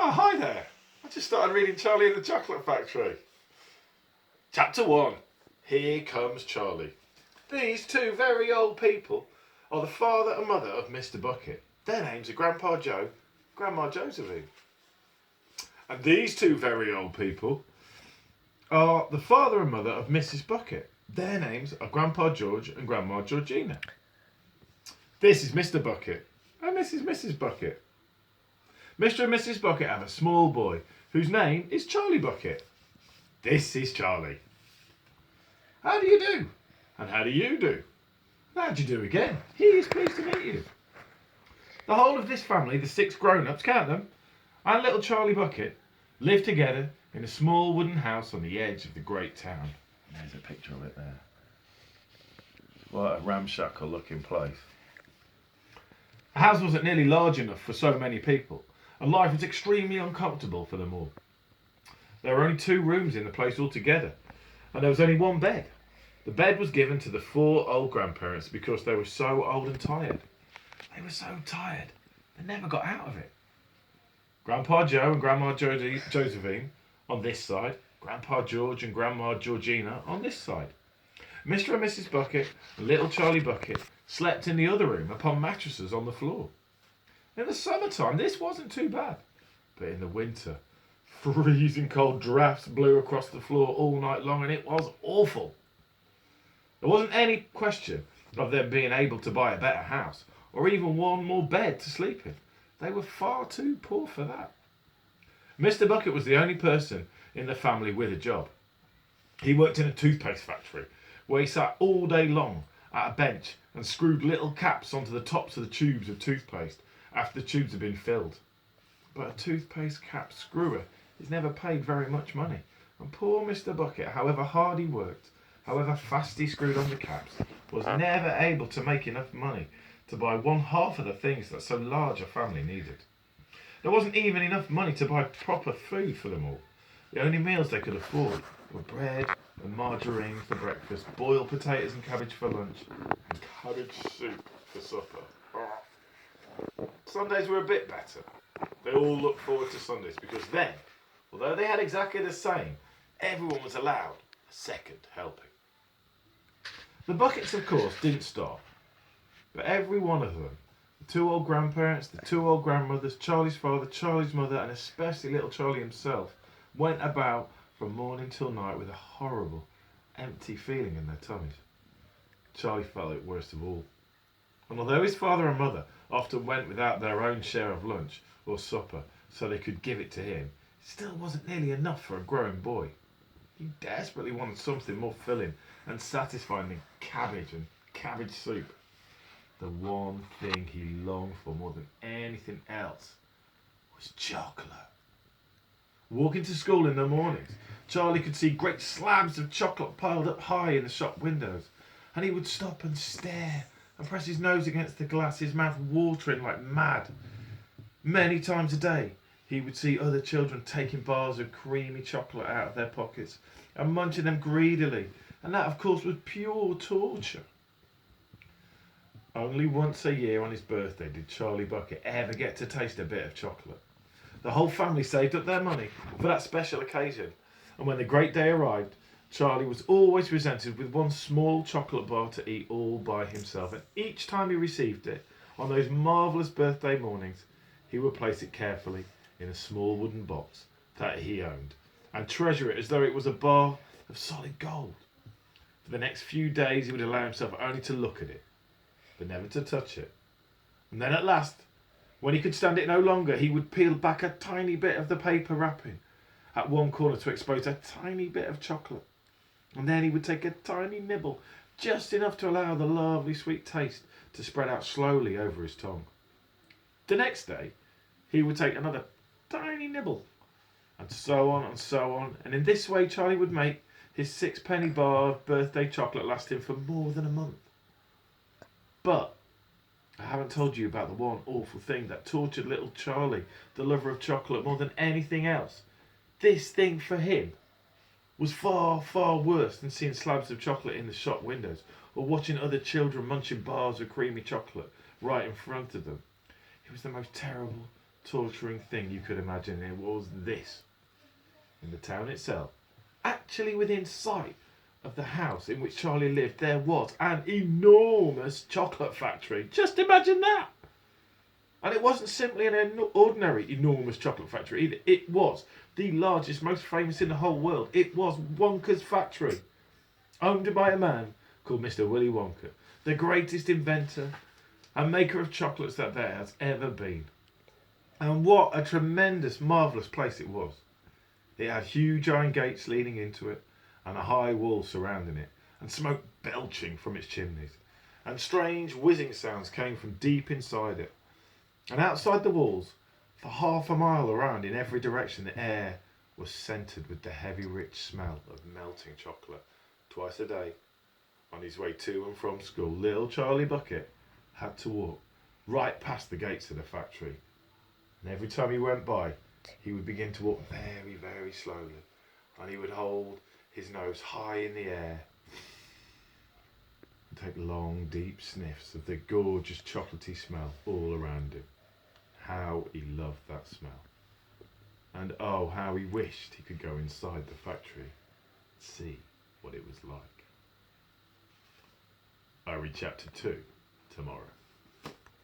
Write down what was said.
Oh, hi there. I just started reading Charlie and the Chocolate Factory. Chapter 1. Here comes Charlie. These two very old people are the father and mother of Mr. Bucket. Their names are Grandpa Joe, Grandma Josephine. And these two very old people are the father and mother of Mrs. Bucket. Their names are Grandpa George and Grandma Georgina. This is Mr. Bucket and this is Mrs. Bucket. Mr. and Mrs. Bucket have a small boy whose name is Charlie Bucket. This is Charlie. How do you do? And how do you do? And how do you do again? He is pleased to meet you. The whole of this family, the 6 grown-ups, count them, and little Charlie Bucket, live together in a small wooden house on the edge of the great town. There's a picture of it there. What a ramshackle looking place. The house wasn't nearly large enough for so many people, and life was extremely uncomfortable for them all. There were only 2 rooms in the place altogether, and there was only 1 bed. The bed was given to the 4 old grandparents because they were so old and tired. They were so tired, they never got out of it. Grandpa Joe and Grandma Josephine on this side, Grandpa George and Grandma Georgina on this side. Mr. and Mrs. Bucket and little Charlie Bucket slept in the other room upon mattresses on the floor. In the summertime, this wasn't too bad, but in the winter, freezing cold drafts blew across the floor all night long, and it was awful. There wasn't any question of them being able to buy a better house, or even 1 more bed to sleep in. They were far too poor for that. Mr. Bucket was the only person in the family with a job. He worked in a toothpaste factory, where he sat all day long at a bench and screwed little caps onto the tops of the tubes of toothpaste after the tubes had been filled. But a toothpaste cap screwer is never paid very much money, and poor Mr. Bucket, however hard he worked, however fast he screwed on the caps, was never able to make enough money to buy 1/2 of the things that so large a family needed. There wasn't even enough money to buy proper food for them all. The only meals they could afford were bread and margarine for breakfast, boiled potatoes and cabbage for lunch, and cabbage soup for supper. Sundays were a bit better. They all looked forward to Sundays because then, although they had exactly the same, everyone was allowed a second helping. The Buckets, of course, didn't stop, but every one of them, the 2 old grandparents, the 2 old grandmothers, Charlie's father, Charlie's mother, and especially little Charlie himself, went about from morning till night with a horrible, empty feeling in their tummies. Charlie felt it worst of all. And although his father and mother often went without their own share of lunch or supper so they could give it to him, it still wasn't nearly enough for a growing boy. He desperately wanted something more filling and satisfying than cabbage and cabbage soup. The one thing he longed for more than anything else was chocolate. Walking to school in the mornings, Charlie could see great slabs of chocolate piled up high in the shop windows, and he would stop and stare and press his nose against the glass, his mouth watering like mad. Many times a day, he would see other children taking bars of creamy chocolate out of their pockets and munching them greedily, and that, of course, was pure torture. Only once a year on his birthday did Charlie Bucket ever get to taste a bit of chocolate. The whole family saved up their money for that special occasion, and when the great day arrived, Charlie was always presented with 1 small chocolate bar to eat all by himself, and each time he received it, on those marvellous birthday mornings, he would place it carefully in a small wooden box that he owned, and treasure it as though it was a bar of solid gold. For the next few days he would allow himself only to look at it, but never to touch it. And then at last, when he could stand it no longer, he would peel back a tiny bit of the paper wrapping at one corner to expose a tiny bit of chocolate. And then he would take a tiny nibble, just enough to allow the lovely sweet taste to spread out slowly over his tongue. The next day, he would take another tiny nibble, and so on and so on. And in this way, Charlie would make his 6-penny bar of birthday chocolate last him for more than a month. But I haven't told you about the one awful thing that tortured little Charlie, the lover of chocolate, more than anything else. This thing for him was far, far worse than seeing slabs of chocolate in the shop windows or watching other children munching bars of creamy chocolate right in front of them. It was the most terrible, torturing thing you could imagine, it was this. In the town itself, actually within sight of the house in which Charlie lived, there was an enormous chocolate factory. Just imagine that! And it wasn't simply an ordinary enormous chocolate factory either. It was the largest, most famous in the whole world. It was Wonka's factory, owned by a man called Mr. Willy Wonka, the greatest inventor and maker of chocolates that there has ever been. And what a tremendous, marvellous place it was. It had huge iron gates leading into it, and a high wall surrounding it, and smoke belching from its chimneys. And strange whizzing sounds came from deep inside it. And outside the walls, for half a mile around in every direction, the air was scented with the heavy, rich smell of melting chocolate. Twice a day, on his way to and from school, little Charlie Bucket had to walk right past the gates of the factory. And every time he went by, he would begin to walk very, very slowly, and he would hold his nose high in the air and take long, deep sniffs of the gorgeous chocolatey smell all around him. How he loved that smell. And oh, how he wished he could go inside the factory and see what it was like. I read chapter 2 tomorrow.